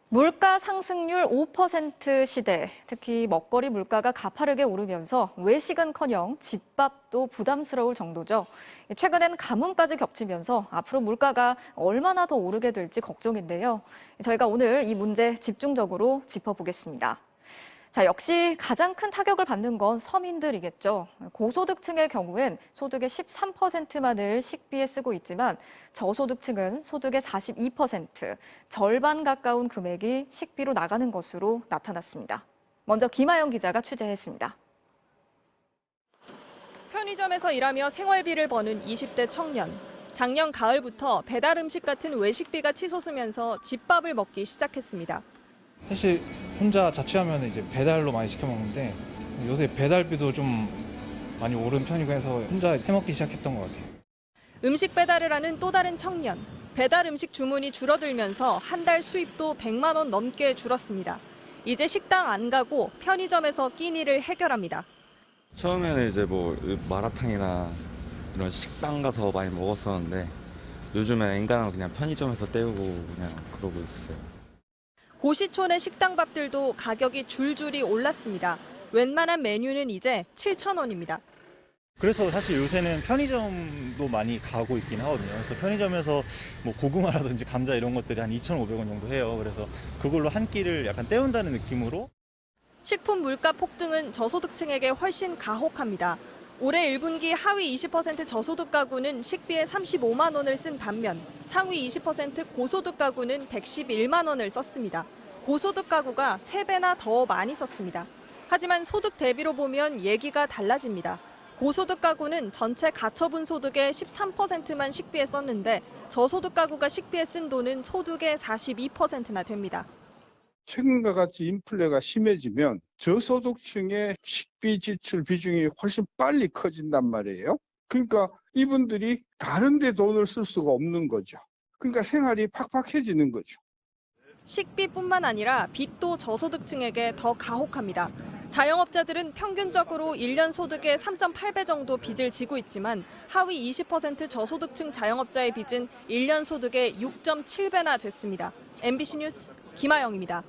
물가 상승률 5% 시대, 특히 먹거리 물가가 가파르게 오르면서 외식은커녕 집밥도 부담스러울 정도죠. 최근엔 가뭄까지 겹치면서 앞으로 물가가 얼마나 더 오르게 될지 걱정인데요. 저희가 오늘 이 문제 집중적으로 짚어보겠습니다. 자, 역시 가장 큰 타격을 받는 건 서민들이겠죠. 고소득층의 경우엔 소득의 13%만을 식비에 쓰고 있지만 저소득층은 소득의 42%, 절반 가까운 금액이 식비로 나가는 것으로 나타났습니다. 먼저 김아영 기자가 취재했습니다. 편의점에서 일하며 생활비를 버는 20대 청년. 작년 가을부터 배달 음식 같은 외식비가 치솟으면서 집밥을 먹기 시작했습니다. 사실 혼자 자취하면 이제 배달로 많이 시켜 먹는데 요새 배달비도 좀 많이 오른 편이고 해서 혼자 해먹기 시작했던 것 같아요. 음식 배달을 하는 또 다른 청년. 배달 음식 주문이 줄어들면서 한 달 수입도 100만 원 넘게 줄었습니다. 이제 식당 안 가고 편의점에서 끼니를 해결합니다. 처음에는 이제 뭐 마라탕이나 이런 식당 가서 많이 먹었었는데 요즘엔 엔간하면 그냥 편의점에서 때우고 그냥 그러고 있어요. 고시촌의 식당 밥들도 가격이 줄줄이 올랐습니다. 웬만한 메뉴는 이제 7,000원입니다. 그래서 사실 요새는 편의점도 많이 가고 있긴 하거든요. 그래서 편의점에서 뭐 고구마라든지 감자 이런 것들이 한 2,500원 정도 해요. 그래서 그걸로 한 끼를 약간 때운다는 느낌으로. 식품 물가 폭등은 저소득층에게 훨씬 가혹합니다. 올해 1분기 하위 20% 저소득 가구는 식비에 35만 원을 쓴 반면 상위 20% 고소득 가구는 111만 원을 썼습니다. 고소득 가구가 3배나 더 많이 썼습니다. 하지만 소득 대비로 보면 얘기가 달라집니다. 고소득 가구는 전체 가처분 소득의 13%만 식비에 썼는데 저소득 가구가 식비에 쓴 돈은 소득의 42%나 됩니다. 최근과 같이 인플레가 심해지면 저소득층의 식비 지출 비중이 훨씬 빨리 커진단 말이에요. 그러니까 이분들이 다른 데 돈을 쓸 수가 없는 거죠. 그러니까 생활이 팍팍해지는 거죠. 식비뿐만 아니라 빚도 저소득층에게 더 가혹합니다. 자영업자들은 평균적으로 1년 소득의 3.8배 정도 빚을 지고 있지만 하위 20% 저소득층 자영업자의 빚은 1년 소득의 6.7배나 됐습니다. MBC 뉴스 김아영입니다.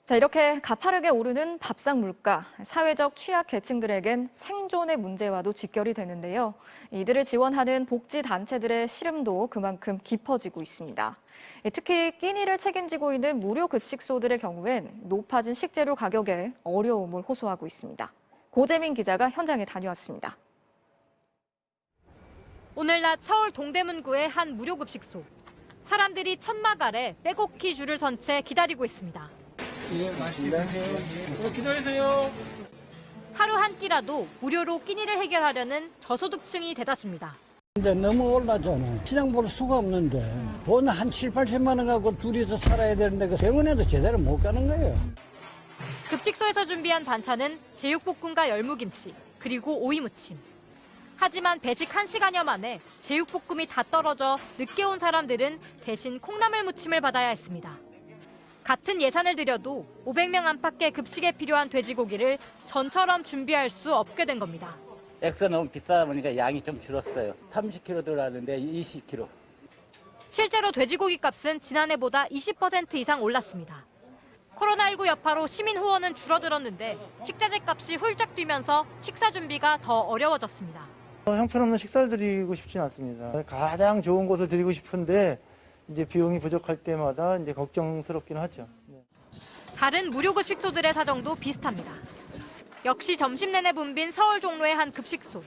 자, 이렇게 가파르게 오르는 밥상 물가, 사회적 취약 계층들에겐 생존의 문제와도 직결이 되는데요. 이들을 지원하는 복지단체들의 시름도 그만큼 깊어지고 있습니다. 특히 끼니를 책임지고 있는 무료급식소들의 경우엔 높아진 식재료 가격에 어려움을 호소하고 있습니다. 고재민 기자가 현장에 다녀왔습니다. 오늘 낮 서울 동대문구의 한 무료급식소. 사람들이 천막 아래 빼곡히 줄을 선 채 기다리고 있습니다. 예, 맛있게 드세요. 기다리세요. 하루 한 끼라도 무료로 끼니를 해결하려는 저소득층이 대다수입니다. 근데 너무 올랐잖아요. 시장 볼 수가 없는데 돈 한 7, 80만 원 갖고 둘이서 살아야 되는데 그 병원에도 제대로 못 가는 거예요. 급식소에서 준비한 반찬은 제육볶음과 열무김치, 그리고 오이무침. 하지만 배식 1시간여 만에 제육볶음이 다 떨어져 늦게 온 사람들은 대신 콩나물 무침을 받아야 했습니다. 같은 예산을 들여도 500명 안팎의 급식에 필요한 돼지고기를 전처럼 준비할 수 없게 된 겁니다. 액수가 너무 비싸다 보니까 양이 좀 줄었어요. 30kg 들어가는데 20kg. 실제로 돼지고기 값은 지난해보다 20% 이상 올랐습니다. 코로나19 여파로 시민 후원은 줄어들었는데 식자재 값이 훌쩍 뛰면서 식사 준비가 더 어려워졌습니다. 형편없는 식사를 드리고 싶지는 않습니다. 가장 좋은 곳을 드리고 싶은데 이제 비용이 부족할 때마다 이제 걱정스럽긴 하죠. 다른 무료급식소들의 사정도 비슷합니다. 역시 점심 내내 붐빈 서울 종로의 한 급식소.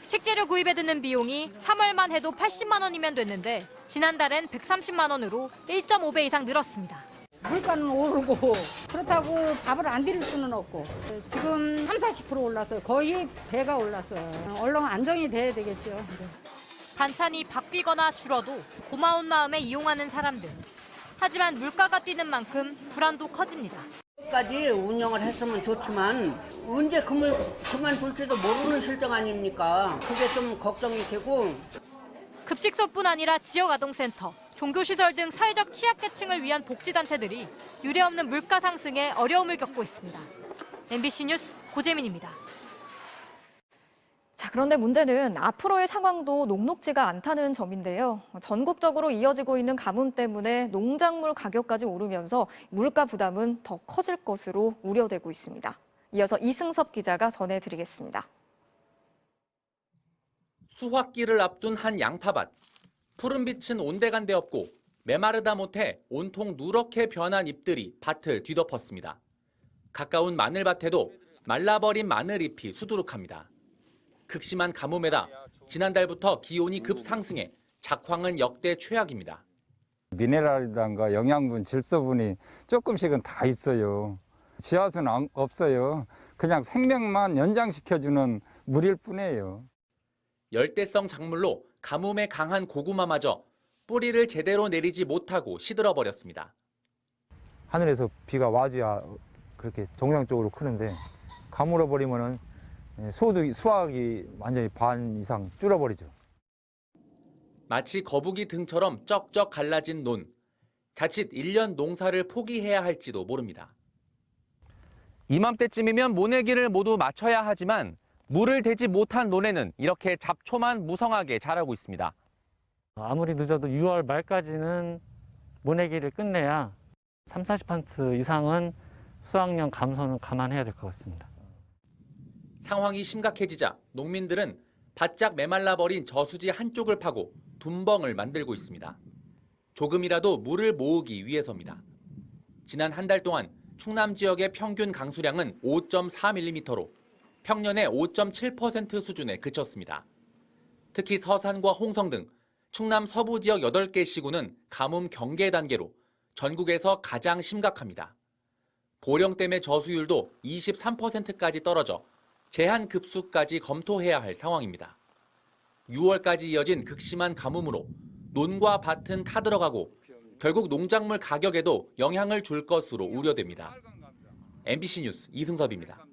식재료 구입에 드는 비용이 3월만 해도 80만 원이면 됐는데 지난달엔 130만 원으로 1.5배 이상 늘었습니다. 물가는 오르고 그렇다고 밥을 안 드릴 수는 없고 지금 30-40% 올랐어요. 거의 배가 올랐어요. 얼른 안정이 돼야 되겠죠. 반찬이 바뀌거나 줄어도 고마운 마음에 이용하는 사람들. 하지만 물가가 뛰는 만큼 불안도 커집니다. 까지 운영을 했으면 좋지만 언제 그만둘지도 모르는 실정 아닙니까? 그게 좀 걱정이 되고. 급식소뿐 아니라 지역아동센터, 종교시설 등 사회적 취약계층을 위한 복지단체들이 유례없는 물가 상승에 어려움을 겪고 있습니다. MBC 뉴스 고재민입니다. 자, 그런데 문제는 앞으로의 상황도 녹록지가 않다는 점인데요. 전국적으로 이어지고 있는 가뭄 때문에 농작물 가격까지 오르면서 물가 부담은 더 커질 것으로 우려되고 있습니다. 이어서 이승섭 기자가 전해드리겠습니다. 수확기를 앞둔 한 양파밭. 푸른 빛은 온데간데 없고 메마르다 못해 온통 누렇게 변한 잎들이 밭을 뒤덮었습니다. 가까운 마늘밭에도 말라버린 마늘잎이 수두룩합니다. 극심한 가뭄에다 지난달부터 기온이 급상승해 작황은 역대 최악입니다. 미네랄이란가 영양분, 질소분이 조금씩은 다 있어요. 지하수는 없어요. 그냥 생명만 연장시켜주는 물일 뿐이에요. 열대성 작물로 가뭄에 강한 고구마마저 뿌리를 제대로 내리지 못하고 시들어버렸습니다. 하늘에서 비가 와줘야 그렇게 정상적으로 크는데 가물어버리면은 수확이 완전히 반 이상 줄어버리죠. 마치 거북이 등처럼 쩍쩍 갈라진 논. 자칫 1년 농사를 포기해야 할지도 모릅니다. 이맘때쯤이면 모내기를 모두 마쳐야 하지만 물을 대지 못한 논에는 이렇게 잡초만 무성하게 자라고 있습니다. 아무리 늦어도 6월 말까지는 모내기를 끝내야 30-40% 이상은 수확량 감소는 감안해야 될 것 같습니다. 상황이 심각해지자 농민들은 바짝 메말라버린 저수지 한쪽을 파고 둔벙을 만들고 있습니다. 조금이라도 물을 모으기 위해서입니다. 지난 한 달 동안 충남 지역의 평균 강수량은 5.4mm로 평년의 5.7% 수준에 그쳤습니다. 특히 서산과 홍성 등 충남 서부 지역 8개 시군은 가뭄 경계 단계로 전국에서 가장 심각합니다. 보령댐의 저수율도 23%까지 떨어져 제한 급수까지 검토해야 할 상황입니다. 6월까지 이어진 극심한 가뭄으로 논과 밭은 타들어가고 결국 농작물 가격에도 영향을 줄 것으로 우려됩니다. MBC 뉴스 이승섭입니다.